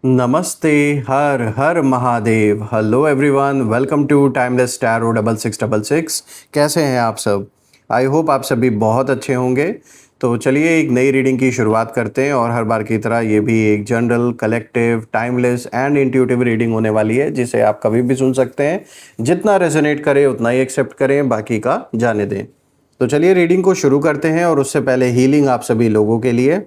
नमस्ते। हर हर Mahadev. Hello everyone, welcome to timeless tarot 6666। कैसे हैं आप सब? आई होप आप सभी बहुत अच्छे होंगे। तो चलिए एक नई रीडिंग की शुरुआत करते हैं और हर बार की तरह ये भी एक general, collective, timeless and intuitive reading होने वाली है, जिसे आप कभी भी सुन सकते हैं। जितना रेजोनेट करे उतना ही एक्सेप्ट करें, बाकी का जाने दें। तो चलिए रीडिंग को शुरू करते हैं और उससे पहले हीलिंग आप सभी लोगों के लिए।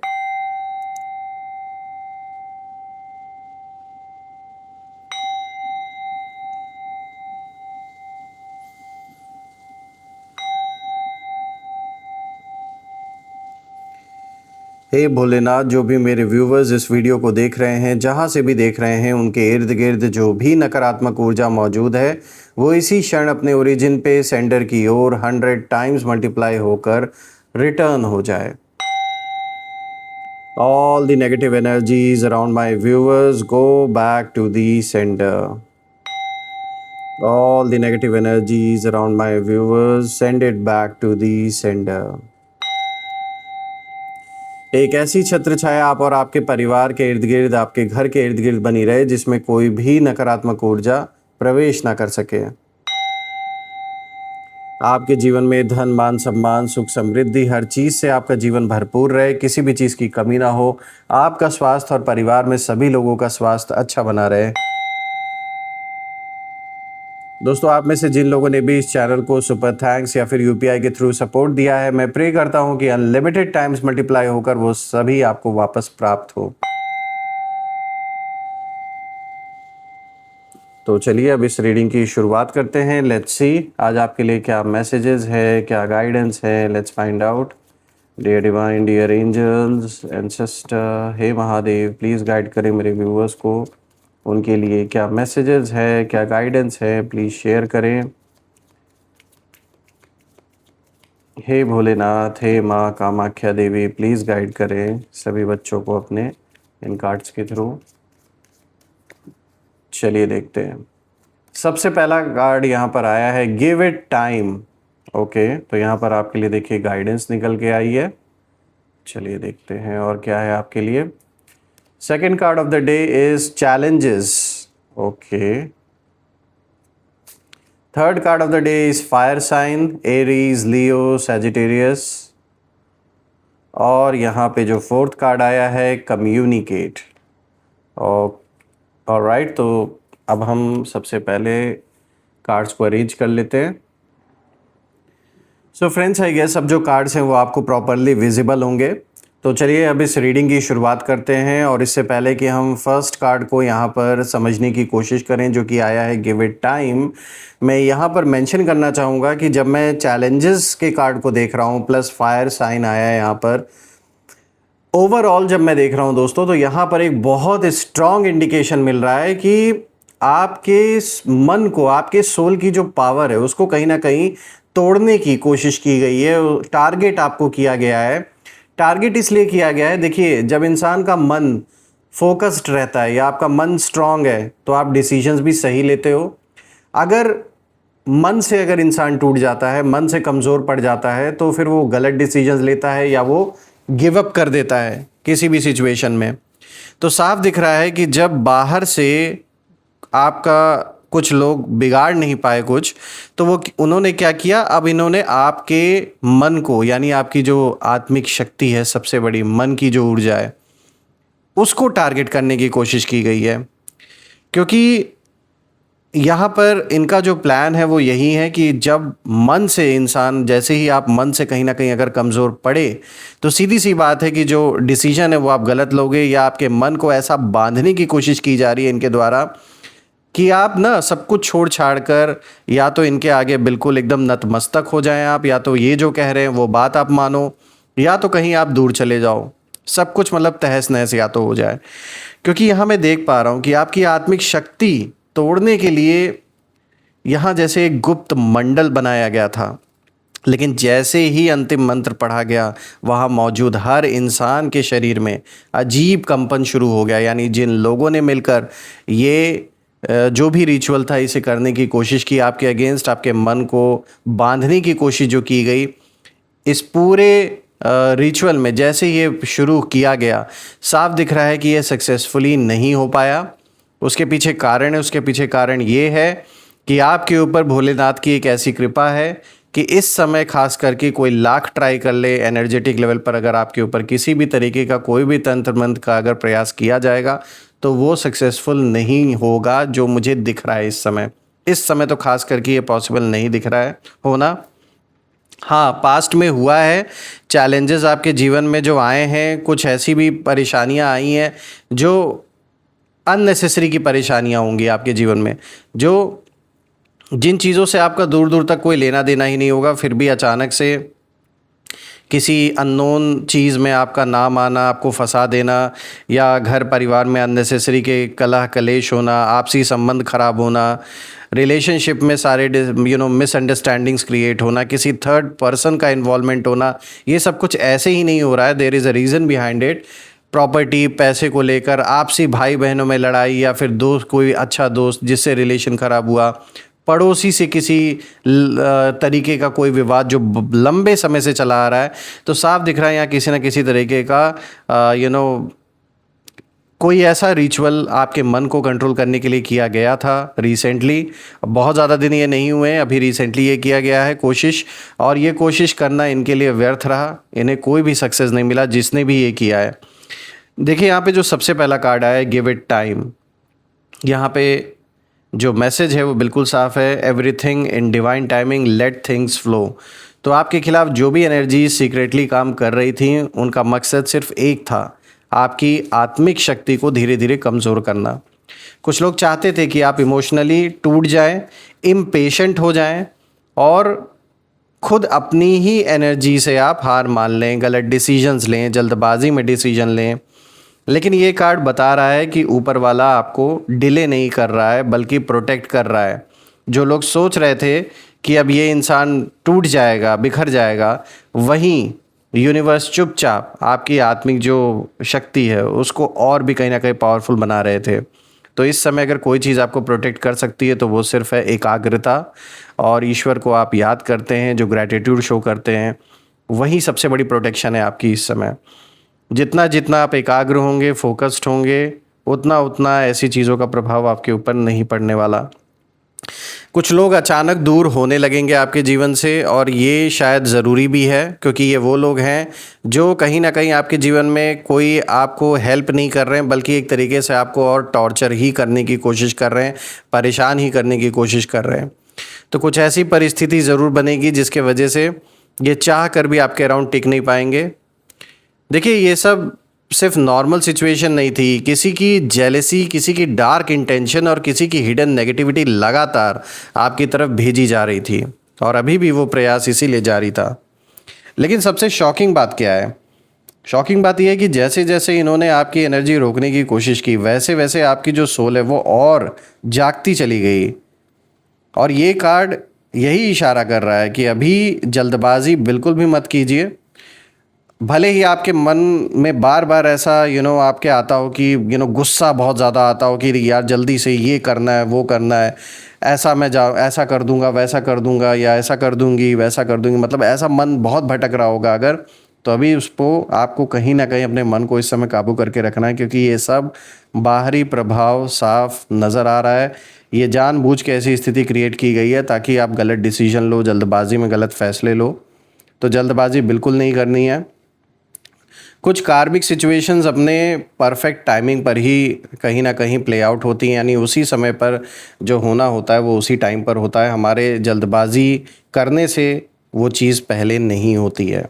हे भोलेनाथ, जो भी मेरे व्यूवर्स इस वीडियो को देख रहे हैं, जहाँ से भी देख रहे हैं, उनके इर्द गिर्द जो भी नकारात्मक ऊर्जा मौजूद है वो इसी क्षण अपने ओरिजिन पे सेंडर की ओर 100 टाइम्स मल्टीप्लाई होकर रिटर्न हो जाए। All the negative energies around my viewers go back to the sender. All the negative energies around my viewers, send it back to the sender. एक ऐसी छत्र छाया आप और आपके परिवार के इर्द गिर्द, आपके घर के इर्द गिर्द बनी रहे, जिसमें कोई भी नकारात्मक ऊर्जा प्रवेश ना कर सके। आपके जीवन में धन, मान, सम्मान, सुख, समृद्धि, हर चीज से आपका जीवन भरपूर रहे, किसी भी चीज की कमी ना हो। आपका स्वास्थ्य और परिवार में सभी लोगों का स्वास्थ्य अच्छा बना रहे। दोस्तों, आप में से जिन लोगों ने भी इस चैनल को सुपर थैंक्स या फिर यूपीआई के थ्रू सपोर्ट दिया है, मैं प्रे करता हूं कि अनलिमिटेड टाइम्स मल्टीप्लाई होकर वो सभी आपको वापस प्राप्त हो। तो चलिए अब इस रीडिंग की शुरुआत करते हैं। लेट्स सी आज आपके लिए क्या मैसेजेस है, क्या गाइडेंस है। Let's find out. Dear divine, dear angels, ancestor, हे महादेव, प्लीज़ गाइड करें मेरे व्यूअर्स को। उनके लिए क्या मैसेजेस है, क्या गाइडेंस है, प्लीज़ शेयर करें। हे भोलेनाथ, हे माँ कामाख्या देवी, प्लीज़ गाइड करें सभी बच्चों को अपने इन कार्ड्स के थ्रू। चलिए देखते हैं। सबसे पहला कार्ड यहाँ पर आया है, गिव इट टाइम। ओके, तो यहाँ पर आपके लिए देखिए गाइडेंस निकल के आई है। चलिए देखते हैं और क्या है आपके लिए। Second card of the day is challenges. Okay. Third card of the day is fire sign, Aries, Leo, Sagittarius. और यहाँ पे जो फोर्थ कार्ड आया है, कम्युनिकेट। ऑलराइट, तो अब हम सबसे पहले कार्ड्स को अरेंज कर लेते हैं। सो फ्रेंड्स, आई गेस अब जो कार्ड्स हैं वो आपको प्रॉपरली विजिबल होंगे। तो चलिए अब इस रीडिंग की शुरुआत करते हैं। और इससे पहले कि हम फर्स्ट कार्ड को यहाँ पर समझने की कोशिश करें, जो कि आया है गिव इट टाइम, मैं यहाँ पर मेंशन करना चाहूँगा कि जब मैं चैलेंजेस के कार्ड को देख रहा हूँ प्लस फायर साइन आया है यहाँ पर, ओवरऑल जब मैं देख रहा हूँ दोस्तों, तो यहाँ पर एक बहुत स्ट्रॉन्ग इंडिकेशन मिल रहा है कि आपके मन को, आपके सोल की जो पावर है उसको कहीं ना कहीं तोड़ने की कोशिश की गई है। टारगेट आपको किया गया है। टारगेट इसलिए किया गया है, देखिए जब इंसान का मन फोकस्ड रहता है या आपका मन स्ट्रांग है तो आप डिसीजंस भी सही लेते हो। अगर मन से अगर इंसान टूट जाता है, मन से कमज़ोर पड़ जाता है, तो फिर वो गलत डिसीजंस लेता है या वो गिव अप कर देता है किसी भी सिचुएशन में। तो साफ दिख रहा है कि जब बाहर से आपका कुछ लोग बिगाड़ नहीं पाए कुछ, तो वो उन्होंने क्या किया, अब इन्होंने आपके मन को, यानी आपकी जो आत्मिक शक्ति है, सबसे बड़ी मन की जो ऊर्जा है, उसको टारगेट करने की कोशिश की गई है। क्योंकि यहाँ पर इनका जो प्लान है वो यही है कि जब मन से इंसान, जैसे ही आप मन से कहीं ना कहीं अगर कमज़ोर पड़े, तो सीधी सी बात है कि जो डिसीजन है वो आप गलत लोगे, या आपके मन को ऐसा बांधने की कोशिश की जा रही है इनके द्वारा कि आप ना सब कुछ छोड़ छाड़ कर या तो इनके आगे बिल्कुल एकदम नतमस्तक हो जाएं आप, या तो ये जो कह रहे हैं वो बात आप मानो, या तो कहीं आप दूर चले जाओ। सब कुछ मतलब तहस नहस या तो हो जाए। क्योंकि यहाँ मैं देख पा रहा हूँ कि आपकी आत्मिक शक्ति तोड़ने के लिए यहाँ जैसे एक गुप्त मंडल बनाया गया था, लेकिन जैसे ही अंतिम मंत्र पढ़ा गया, वहाँ मौजूद हर इंसान के शरीर में अजीब कंपन शुरू हो गया। यानी जिन लोगों ने मिलकर ये जो भी रिचुअल था इसे करने की कोशिश की, आपके अगेंस्ट आपके मन को बांधने की कोशिश जो की गई, इस पूरे रिचुअल में जैसे ये शुरू किया गया, साफ दिख रहा है कि ये सक्सेसफुली नहीं हो पाया। उसके पीछे कारण है, उसके पीछे कारण ये है कि आपके ऊपर भोलेनाथ की एक ऐसी कृपा है कि इस समय खास करके कोई लाख ट्राई कर ले एनर्जेटिक लेवल पर, अगर आपके ऊपर किसी भी तरीके का कोई भी तंत्र मंत्र का अगर प्रयास किया जाएगा तो वो सक्सेसफुल नहीं होगा, जो मुझे दिख रहा है इस समय तो खास करके ये पॉसिबल नहीं दिख रहा है होना। हाँ, पास्ट में हुआ है, चैलेंजेस आपके जीवन में जो आए हैं, कुछ ऐसी भी परेशानियां आई हैं जो अननेसेसरी की परेशानियां होंगी आपके जीवन में, जो जिन चीज़ों से आपका दूर दूर तक कोई लेना देना ही नहीं होगा, फिर भी अचानक से किसी अननोन चीज़ में आपका नाम आना, आपको फंसा देना, या घर परिवार में अननेसेसरी के कलह कलेश होना, आपसी संबंध खराब होना, रिलेशनशिप में सारे मिसअंडरस्टैंडिंग्स क्रिएट होना, किसी थर्ड पर्सन का इन्वॉल्वमेंट होना, ये सब कुछ ऐसे ही नहीं हो रहा है। There is a reason behind it. Property, पैसे को लेकर, आपसी भाई बहनों में लड़ाई, या फिर दोस्त, कोई अच्छा दोस्त जिससे रिलेशन ख़राब हुआ, पड़ोसी से किसी तरीके का कोई विवाद जो लंबे समय से चला आ रहा है, तो साफ दिख रहा है यहाँ किसी न किसी तरीके का कोई ऐसा रिचुअल आपके मन को कंट्रोल करने के लिए किया गया था रिसेंटली। बहुत ज़्यादा दिन ये नहीं हुए हैं, अभी रिसेंटली ये किया गया है कोशिश, और ये कोशिश करना इनके लिए व्यर्थ रहा, इन्हें कोई भी सक्सेस नहीं मिला जिसने भी ये किया है। देखिए यहाँ पे जो सबसे पहला कार्ड आया है, गिव इट टाइम। यहाँ पे जो मैसेज है वो बिल्कुल साफ है, everything in divine timing, let things flow. तो आपके खिलाफ जो भी एनर्जी सीक्रेटली काम कर रही थी, उनका मकसद सिर्फ एक था, आपकी आत्मिक शक्ति को धीरे धीरे कमज़ोर करना। कुछ लोग चाहते थे कि आप इमोशनली टूट जाएं, इम्पेशेंट हो जाएं, और खुद अपनी ही एनर्जी से आप हार मान लें, गलत डिसीजंस लें, जल्दबाजी में डिसीजन लें। लेकिन ये कार्ड बता रहा है कि ऊपर वाला आपको डिले नहीं कर रहा है, बल्कि प्रोटेक्ट कर रहा है। जो लोग सोच रहे थे कि अब ये इंसान टूट जाएगा, बिखर जाएगा, वहीं यूनिवर्स चुपचाप आपकी आत्मिक जो शक्ति है उसको और भी कहीं ना कहीं पावरफुल बना रहे थे। तो इस समय अगर कोई चीज़ आपको प्रोटेक्ट कर सकती है तो वो सिर्फ है एकाग्रता, और ईश्वर को आप याद करते हैं, जो ग्रैटिट्यूड शो करते हैं, वही सबसे बड़ी प्रोटेक्शन है आपकी इस समय। जितना जितना आप एकाग्र होंगे, फोकस्ड होंगे, उतना उतना ऐसी चीज़ों का प्रभाव आपके ऊपर नहीं पड़ने वाला। कुछ लोग अचानक दूर होने लगेंगे आपके जीवन से, और ये शायद ज़रूरी भी है, क्योंकि ये वो लोग हैं जो कहीं ना कहीं आपके जीवन में कोई आपको हेल्प नहीं कर रहे हैं, बल्कि एक तरीके से आपको और टॉर्चर ही करने की कोशिश कर रहे हैं, परेशान ही करने की कोशिश कर रहे हैं। तो कुछ ऐसी परिस्थिति ज़रूर बनेगी जिसके वजह से ये चाह कर भी आपके अराउंड टिक नहीं पाएंगे। देखिए, ये सब सिर्फ नॉर्मल सिचुएशन नहीं थी, किसी की जेलेसी, किसी की डार्क इंटेंशन और किसी की हिडन नेगेटिविटी लगातार आपकी तरफ भेजी जा रही थी, और अभी भी वो प्रयास इसीलिए जारी था। लेकिन सबसे शॉकिंग बात क्या है? शॉकिंग बात यह है कि जैसे जैसे इन्होंने आपकी एनर्जी रोकने की कोशिश की, वैसे वैसे आपकी जो सोल है वो और जागती चली गई। और ये कार्ड यही इशारा कर रहा है कि अभी जल्दबाजी बिल्कुल भी मत कीजिए। भले ही आपके मन में बार बार ऐसा आपके आता हो कि गुस्सा बहुत ज़्यादा आता हो कि यार जल्दी से ये करना है, वो करना है, ऐसा कर दूंगा, वैसा कर दूंगा, या ऐसा कर दूंगी, वैसा कर दूंगी, मतलब ऐसा मन बहुत भटक रहा होगा अगर, तो अभी उसको आपको कहीं ना कहीं अपने मन को इस समय काबू करके रखना है, क्योंकि ये सब बाहरी प्रभाव साफ नज़र आ रहा है। ये जानबूझ के ऐसी स्थिति क्रिएट की गई है ताकि आप गलत डिसीजन लो, जल्दबाजी में गलत फैसले लो। तो जल्दबाजी बिल्कुल नहीं करनी है। कुछ कार्मिक सिचुएशंस अपने परफेक्ट टाइमिंग पर ही कहीं ना कहीं प्ले आउट होती हैं, यानी उसी समय पर जो होना होता है वो उसी टाइम पर होता है। हमारे जल्दबाजी करने से वो चीज़ पहले नहीं होती है।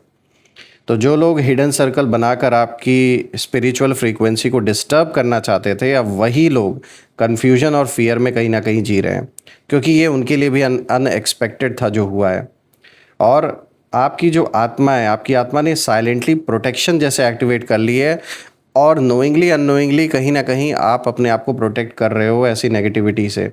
तो जो लोग हिडन सर्कल बनाकर आपकी स्पिरिचुअल फ्रीक्वेंसी को डिस्टर्ब करना चाहते थे, अब वही लोग कन्फ्यूजन और फियर में कहीं ना कहीं जी रहे हैं, क्योंकि ये उनके लिए भी अनएक्सपेक्टेड था जो हुआ है। और आपकी जो आत्मा है, आपकी आत्मा ने साइलेंटली प्रोटेक्शन जैसे एक्टिवेट कर ली है, और नोइंगली अननोइंगली कहीं ना कहीं आप अपने आप को प्रोटेक्ट कर रहे हो ऐसी नेगेटिविटी से।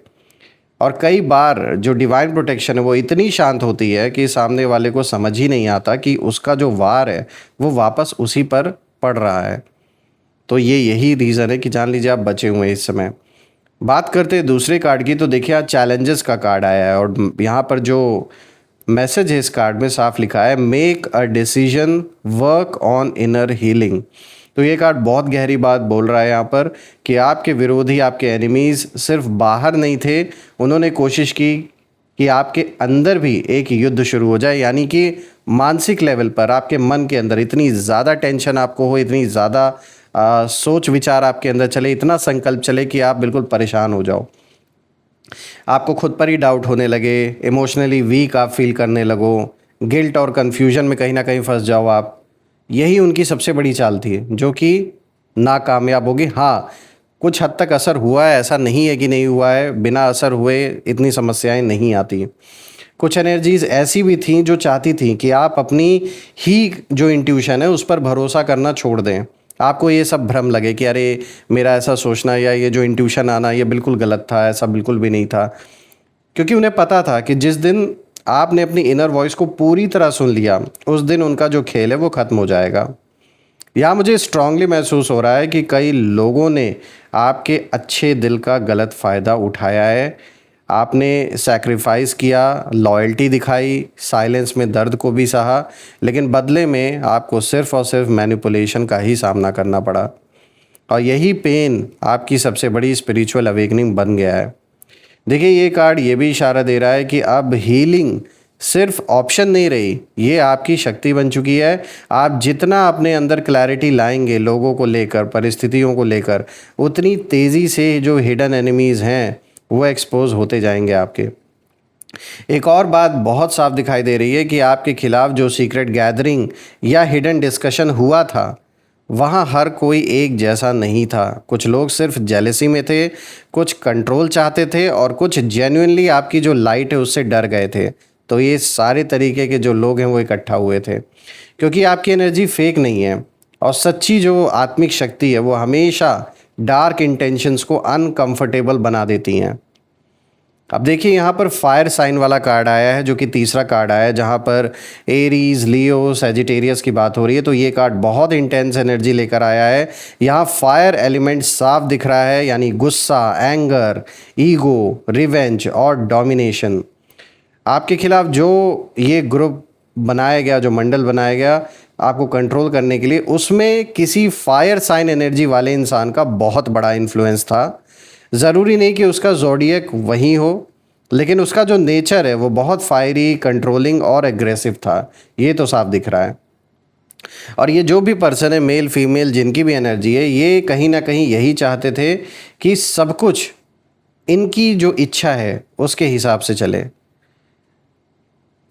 और कई बार जो डिवाइन प्रोटेक्शन है वो इतनी शांत होती है कि सामने वाले को समझ ही नहीं आता कि उसका जो वार है वो वापस उसी पर पड़ रहा है। तो यही रीज़न है कि जान लीजिए आप बचे हुए हैं इस समय। बात करते हैं दूसरे कार्ड की, तो देखिए आज चैलेंजेस का कार्ड आया है, और यहाँ पर जो मैसेज है इस कार्ड में साफ लिखा है, make a decision, work on inner healing. तो ये कार्ड बहुत गहरी बात बोल रहा है यहाँ पर कि आपके विरोधी, आपके एनिमीज़ सिर्फ बाहर नहीं थे, उन्होंने कोशिश की कि आपके अंदर भी एक युद्ध शुरू हो जाए, यानी कि मानसिक लेवल पर आपके मन के अंदर इतनी ज़्यादा टेंशन आपको हो, इतनी ज़्यादा सोच विचार आपके अंदर चले, इतना संकल्प चले कि आप बिल्कुल परेशान हो जाओ, आपको खुद पर ही डाउट होने लगे, इमोशनली वीक आप फील करने लगो, गिल्ट और कन्फ्यूजन में कहीं ना कहीं फंस जाओ आप। यही उनकी सबसे बड़ी चाल थी जो कि नाकामयाब होगी। हाँ, कुछ हद तक असर हुआ है, ऐसा नहीं है कि नहीं हुआ है, बिना असर हुए इतनी समस्याएं नहीं आती। कुछ एनर्जीज ऐसी भी थीं जो चाहती थीं कि आप अपनी ही जो इंट्यूशन है उस पर भरोसा करना छोड़ दें, आपको ये सब भ्रम लगे कि अरे मेरा ऐसा सोचना या ये जो इंट्यूशन आना ये बिल्कुल गलत था, ऐसा बिल्कुल भी नहीं था। क्योंकि उन्हें पता था कि जिस दिन आपने अपनी इनर वॉइस को पूरी तरह सुन लिया, उस दिन उनका जो खेल है वो ख़त्म हो जाएगा। यहाँ मुझे स्ट्रांगली महसूस हो रहा है कि कई लोगों ने आपके अच्छे दिल का गलत फ़ायदा उठाया है। आपने सैक्रिफाइस किया, लॉयल्टी दिखाई, साइलेंस में दर्द को भी सहा, लेकिन बदले में आपको सिर्फ़ और सिर्फ मैनिपुलेशन का ही सामना करना पड़ा। और यही पेन आपकी सबसे बड़ी स्पिरिचुअल अवेकनिंग बन गया है। देखिए, ये कार्ड ये भी इशारा दे रहा है कि अब हीलिंग सिर्फ ऑप्शन नहीं रही, ये आपकी शक्ति बन चुकी है। आप जितना अपने अंदर क्लैरिटी लाएंगे लोगों को लेकर, परिस्थितियों को लेकर, उतनी तेज़ी से जो हिडन एनिमीज़ हैं वो एक्सपोज होते जाएंगे आपके। एक और बात बहुत साफ दिखाई दे रही है कि आपके खिलाफ जो सीक्रेट गैदरिंग या हिडन डिस्कशन हुआ था, वहाँ हर कोई एक जैसा नहीं था। कुछ लोग सिर्फ जेलसी में थे, कुछ कंट्रोल चाहते थे और कुछ जेन्युइनली आपकी जो लाइट है उससे डर गए थे। तो ये सारे तरीके के जो लोग हैं वो इकट्ठा हुए थे, क्योंकि आपकी एनर्जी फेक नहीं है और सच्ची जो आत्मिक शक्ति है वो हमेशा डार्क इंटेंशंस को अनकंफर्टेबल बना देती हैं। अब देखिए, यहाँ पर फायर साइन वाला कार्ड आया है जो कि तीसरा कार्ड आया है, जहाँ पर एरीज, लियो, सैजिटेरियस की बात हो रही है। तो ये कार्ड बहुत इंटेंस एनर्जी लेकर आया है। यहाँ फायर एलिमेंट साफ दिख रहा है, यानी गुस्सा, एंगर, ईगो, रिवेंज और डोमिनेशन। आपके खिलाफ जो ये ग्रुप बनाया गया, जो मंडल बनाया गया आपको कंट्रोल करने के लिए, उसमें किसी फायर साइन एनर्जी वाले इंसान का बहुत बड़ा इन्फ्लुएंस था। ज़रूरी नहीं कि उसका ज़ोडिएक वही हो, लेकिन उसका जो नेचर है वो बहुत फायरी, कंट्रोलिंग और एग्रेसिव था, ये तो साफ दिख रहा है। और ये जो भी पर्सन है, मेल फीमेल, जिनकी भी एनर्जी है, ये कहीं ना कहीं यही चाहते थे कि सब कुछ इनकी जो इच्छा है उसके हिसाब से चले।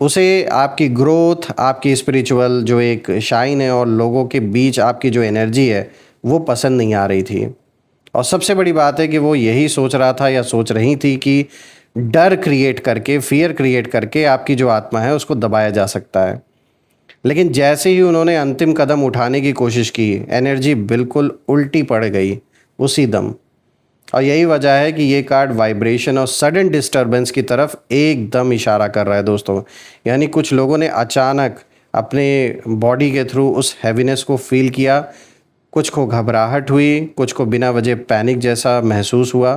उसे आपकी ग्रोथ, आपकी स्पिरिचुअल जो एक शाइन है और लोगों के बीच आपकी जो एनर्जी है वो पसंद नहीं आ रही थी। और सबसे बड़ी बात है कि वो यही सोच रहा था या सोच रही थी कि डर क्रिएट करके, फियर क्रिएट करके आपकी जो आत्मा है उसको दबाया जा सकता है। लेकिन जैसे ही उन्होंने अंतिम कदम उठाने की कोशिश की, एनर्जी बिल्कुल उल्टी पड़ गई उसी दम। और यही वजह है कि ये कार्ड वाइब्रेशन और सडन डिस्टर्बेंस की तरफ एकदम इशारा कर रहा है दोस्तों। यानी कुछ लोगों ने अचानक अपने बॉडी के थ्रू उस हैवीनेस को फील किया, कुछ को घबराहट हुई, कुछ को बिना वजह पैनिक जैसा महसूस हुआ।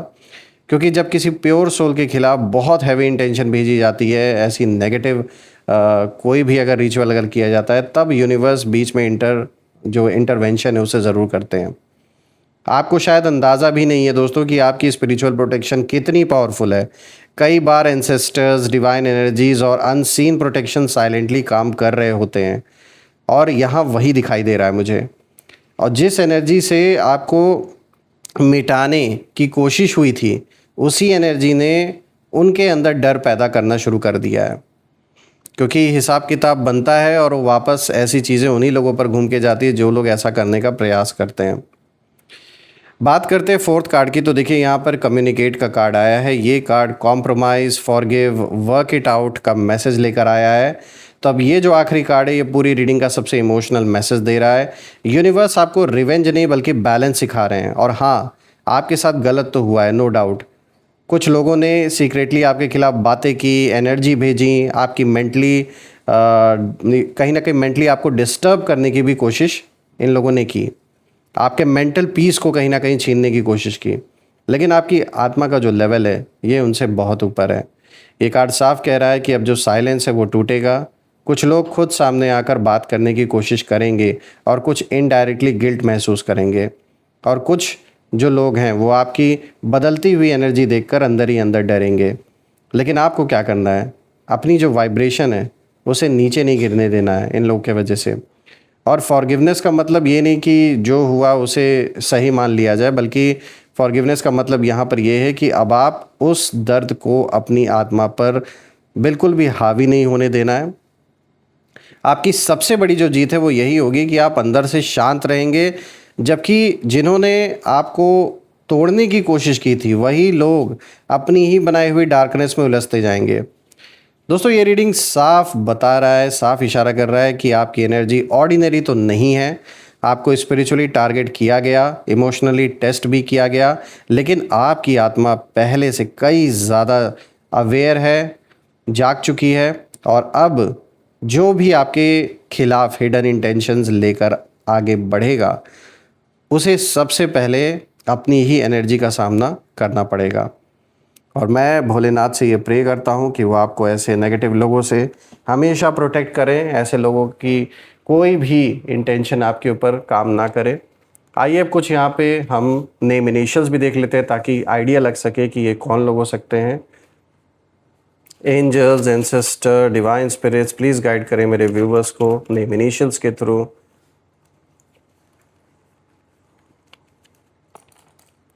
क्योंकि जब किसी प्योर सोल के खिलाफ बहुत हैवी इंटेंशन भेजी जाती है, ऐसी नेगेटिव कोई भी अगर रिचुअल अगर किया जाता है, तब यूनिवर्स बीच में इंटरवेंशन है उसे ज़रूर करते हैं। आपको शायद अंदाज़ा भी नहीं है दोस्तों कि आपकी स्पिरिचुअल प्रोटेक्शन कितनी पावरफुल है। कई बार एंसेस्टर्स, डिवाइन एनर्जीज और अनसीन प्रोटेक्शन साइलेंटली काम कर रहे होते हैं, और यहाँ वही दिखाई दे रहा है मुझे। और जिस एनर्जी से आपको मिटाने की कोशिश हुई थी, उसी एनर्जी ने उनके अंदर डर पैदा करना शुरू कर दिया है। क्योंकि हिसाब किताब बनता है और वो वापस ऐसी चीज़ें उन्हीं लोगों पर घूम के जाती है जो लोग ऐसा करने का प्रयास करते हैं। बात करते हैं फोर्थ कार्ड की। तो देखिए, यहाँ पर कम्युनिकेट का कार्ड आया है। ये card compromise, forgive, work it out का मैसेज लेकर आया है। तो अब ये जो आखिरी कार्ड है, ये पूरी रीडिंग का सबसे इमोशनल मैसेज दे रहा है। यूनिवर्स आपको रिवेंज नहीं बल्कि बैलेंस सिखा रहे हैं। और हाँ, आपके साथ गलत तो हुआ है, नो डाउट। कुछ लोगों ने सीक्रेटली आपके खिलाफ बातें की, एनर्जी भेजी, आपकी मेंटली कहीं ना कहीं मेंटली आपको डिस्टर्ब करने की भी कोशिश इन लोगों ने की, आपके मेंटल पीस को कहीं ना कहीं छीनने की कोशिश की। लेकिन आपकी आत्मा का जो लेवल है ये उनसे बहुत ऊपर है। ये कार्ड साफ कह रहा है कि अब जो साइलेंस है वो टूटेगा। कुछ लोग खुद सामने आकर बात करने की कोशिश करेंगे और कुछ इनडायरेक्टली गिल्ट महसूस करेंगे, और कुछ जो लोग हैं वो आपकी बदलती हुई एनर्जी देखकर अंदर ही अंदर डरेंगे। लेकिन आपको क्या करना है, अपनी जो वाइब्रेशन है उसे नीचे नहीं गिरने देना है इन लोगों के वजह से। और फॉरगिवनेस का मतलब ये नहीं कि जो हुआ उसे सही मान लिया जाए, बल्कि फॉरगिवनेस का मतलब यहाँ पर यह है कि अब आप उस दर्द को अपनी आत्मा पर बिल्कुल भी हावी नहीं होने देना है। आपकी सबसे बड़ी जो जीत है वो यही होगी कि आप अंदर से शांत रहेंगे, जबकि जिन्होंने आपको तोड़ने की कोशिश की थी वही लोग अपनी ही बनाई हुई डार्कनेस में उलझते जाएंगे। दोस्तों, ये रीडिंग साफ बता रहा है, साफ इशारा कर रहा है कि आपकी एनर्जी ऑर्डिनरी तो नहीं है। आपको स्पिरिचुअली टारगेट किया गया, इमोशनली टेस्ट भी किया गया, लेकिन आपकी आत्मा पहले से कई ज़्यादा अवेयर है, जाग चुकी है, और अब जो भी आपके खिलाफ हिडन इंटेंशंस लेकर आगे बढ़ेगा उसे सबसे पहले अपनी ही एनर्जी का सामना करना पड़ेगा। और मैं भोलेनाथ से ये प्रे करता हूँ कि वो आपको ऐसे नेगेटिव लोगों से हमेशा प्रोटेक्ट करें, ऐसे लोगों की कोई भी इंटेंशन आपके ऊपर काम ना करे। आइए अब कुछ यहाँ पे हम नेम इनिशियल्स भी देख लेते हैं ताकि आइडिया लग सके कि ये कौन लोग हो सकते हैं। Angels, ancestor, divine spirits, please guide करें मेरे व्यूवर्स को नेम इनिशियल्स के थ्रू।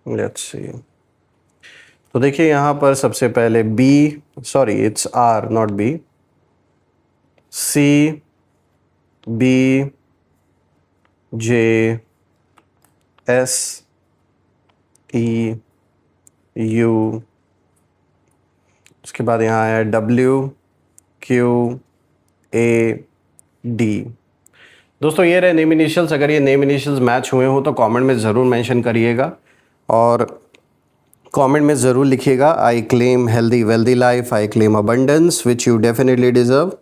Let's see. तो देखिए यहाँ पर सबसे पहले it's R not B, C, B, J, S, E, U, उसके बाद यहाँ आया W, Q, A, D। दोस्तों, ये रहे नेम इनिशियल्स। अगर ये नेम इनिशियल्स मैच हुए हो तो कमेंट में ज़रूर मेंशन करिएगा, और कमेंट में ज़रूर लिखिएगा, I claim healthy wealthy life, I claim abundance which you definitely deserve.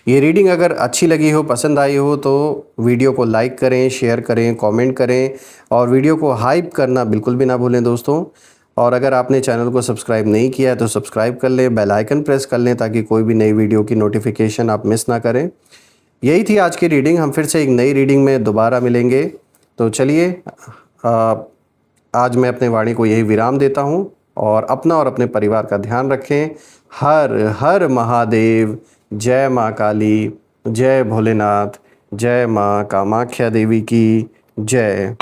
ये रीडिंग अगर अच्छी लगी हो, पसंद आई हो, तो वीडियो को लाइक करें, शेयर करें, कमेंट करें, और वीडियो को हाइप करना बिल्कुल भी ना भूलें दोस्तों। और अगर आपने चैनल को सब्सक्राइब नहीं किया है तो सब्सक्राइब कर लें, बेल आइकन प्रेस कर लें ताकि कोई भी नई वीडियो की नोटिफिकेशन आप मिस ना करें। यही थी आज की रीडिंग। हम फिर से एक नई रीडिंग में दोबारा मिलेंगे। तो चलिए, आज मैं अपने वाणी को यही विराम देता हूँ, और अपना और अपने परिवार का ध्यान रखें। हर हर महादेव। जय माँ काली, जय भोलेनाथ, जय माँ कामाख्या देवी की जय।